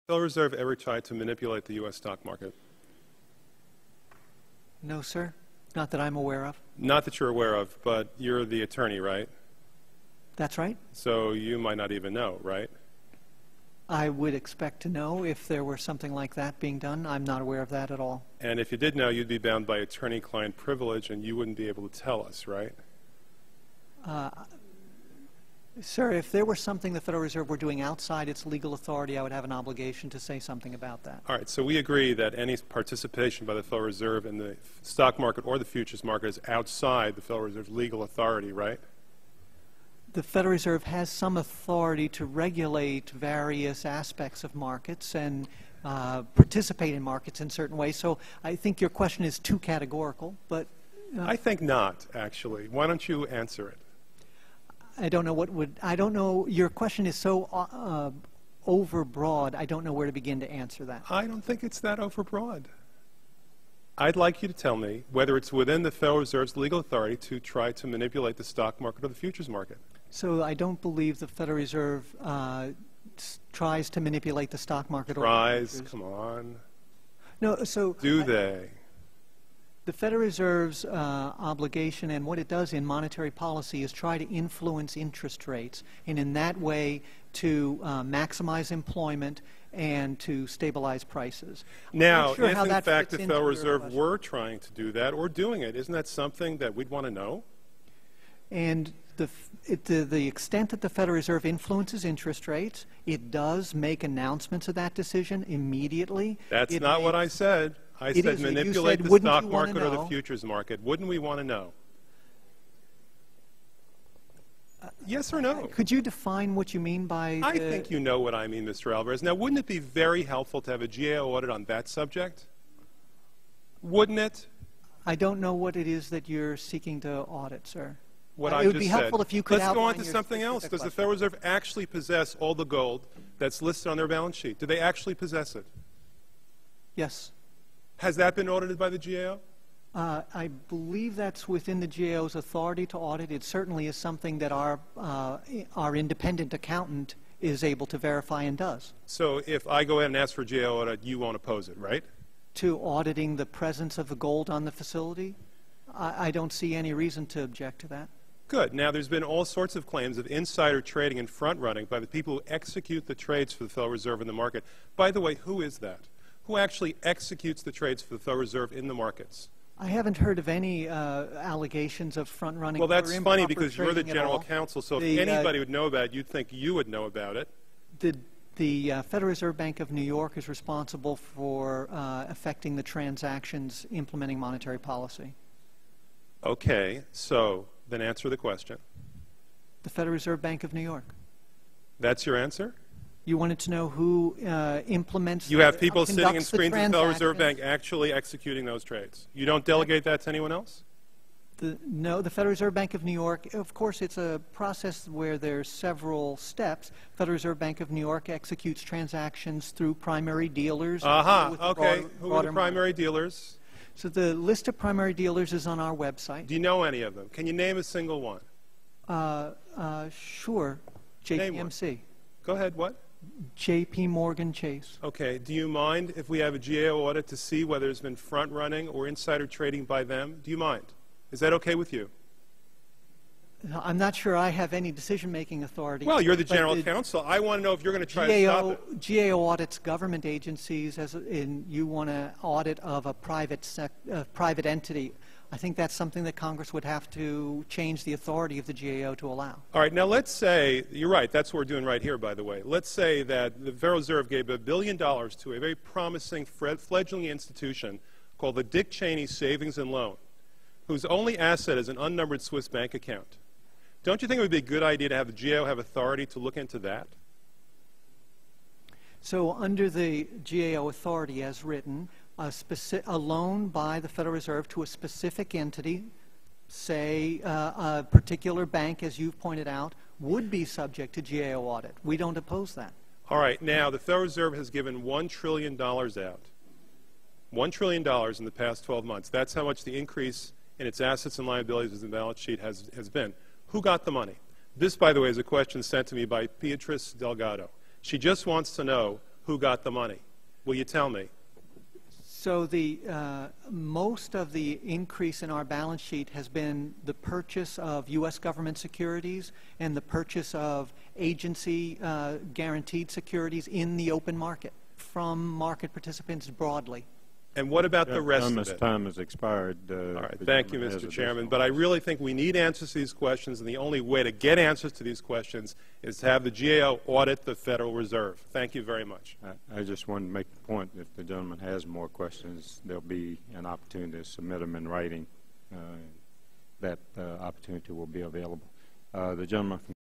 Federal Reserve ever tried to manipulate the U.S. stock market? No, sir. Not that I'm aware of. Not that you're aware of, but you're the attorney, right? That's right. So you might not even know, right? I would expect to know if there were something like that being done. I'm not aware of that at all. And if you did know, you'd be bound by attorney-client privilege, and you wouldn't be able to tell us, right? Sir, if there were something the Federal Reserve were doing outside its legal authority, I would have an obligation to say something about that. All right, so we agree that any participation by the Federal Reserve in the stock market or the futures market is outside the Federal Reserve's legal authority, right? The Federal Reserve has some authority to regulate various aspects of markets and participate in markets in certain ways. So I think your question is too categorical, but... I think not, actually. Why don't you answer it? I don't know what would... I don't know... Your question is so overbroad, I don't know where to begin to answer that. I don't think it's that overbroad. I'd like you to tell me whether it's within the Federal Reserve's legal authority to try to manipulate the stock market or the futures market. So I don't believe the Federal Reserve tries to manipulate the stock market. Tries? Come on. No, so... Do they? The Federal Reserve's obligation and what it does in monetary policy is try to influence interest rates, and in that way to maximize employment and to stabilize prices. Now, sure if in fact the Federal Reserve question. were trying to do that or doing it, isn't that something that we'd want to know? And the extent that the Federal Reserve influences interest rates, it does make announcements of that decision immediately. That's not what I said. I said manipulate the stock market or the futures market. Wouldn't we want to know? Yes or no? Could you define what you mean by... I think you know what I mean, Mr. Alvarez. Now, wouldn't it be very helpful to have a GAO audit on that subject? Wouldn't it? I don't know what it is that you're seeking to audit, sir. What I it would be helpful if you could Let's go on to your something else. Does the Federal Reserve actually possess all the gold that's listed on their balance sheet? Do they actually possess it? Yes. Has that been audited by the GAO? I believe that's within the GAO's authority to audit. It certainly is something that our independent accountant is able to verify and does. So if I go ahead and ask for a GAO audit, you won't oppose it, right? To auditing the presence of the gold on the facility? I don't see any reason to object to that. Good. Now, there's been all sorts of claims of insider trading and front-running by the people who execute the trades for the Federal Reserve in the market. By the way, who is that? Who actually executes the trades for the Federal Reserve in the markets? I haven't heard of any allegations of front-running. Well, that's funny because you're the general counsel, so if anybody would know about it, you'd think you would know about it. The Federal Reserve Bank of New York is responsible for affecting the transactions implementing monetary policy. Okay, so then answer the question. The Federal Reserve Bank of New York. That's your answer? You wanted to know who implements... You have people sitting in screens at the Federal Reserve Bank actually executing those trades. You don't delegate that to anyone else? No, the Federal Reserve Bank of New York, of course, it's a process where there's several steps. Federal Reserve Bank of New York executes transactions through primary dealers. Okay. Who are the primary dealers? So the list of primary dealers is on our website. Do you know any of them? Can you name a single one? Sure. JPMC. Go ahead, what? JP Morgan Chase. Okay. Do you mind if we have a GAO audit to see whether there's been front-running or insider trading by them? Do you mind? Is that okay with you? I'm not sure I have any decision-making authority. Well, you're the general counsel. I want to know if you're going to try to stop it. GAO audits government agencies, you want an audit of a private entity. I think that's something that Congress would have to change the authority of the GAO to allow. All right. Now, let's say, you're right, that's what we're doing right here, by the way. Let's say that the Federal Reserve gave $1 billion to a very promising fledgling institution called the Dick Cheney Savings and Loan, whose only asset is an unnumbered Swiss bank account. Don't you think it would be a good idea to have the GAO have authority to look into that? So under the GAO authority as written, a loan by the Federal Reserve to a specific entity, say a particular bank, as you've pointed out, would be subject to GAO audit. We don't oppose that. All right. Now, the Federal Reserve has given $1 trillion out. $1 trillion in the past 12 months. That's how much the increase in its assets and liabilities in the balance sheet has been. Who got the money? This, by the way, is a question sent to me by Beatrice Delgado. She just wants to know who got the money? Will you tell me? So the most of the increase in our balance sheet has been the purchase of U.S. government securities and the purchase of agency guaranteed securities in the open market from market participants broadly. And what about the rest of it? Time has expired. All right, thank you, Mr. Chairman. But I really think we need answers to these questions, and the only way to get answers to these questions is to have the GAO audit the Federal Reserve. Thank you very much. I just wanted to make the point, if the gentleman has more questions, there'll be an opportunity to submit them in writing. That opportunity will be available. The gentleman from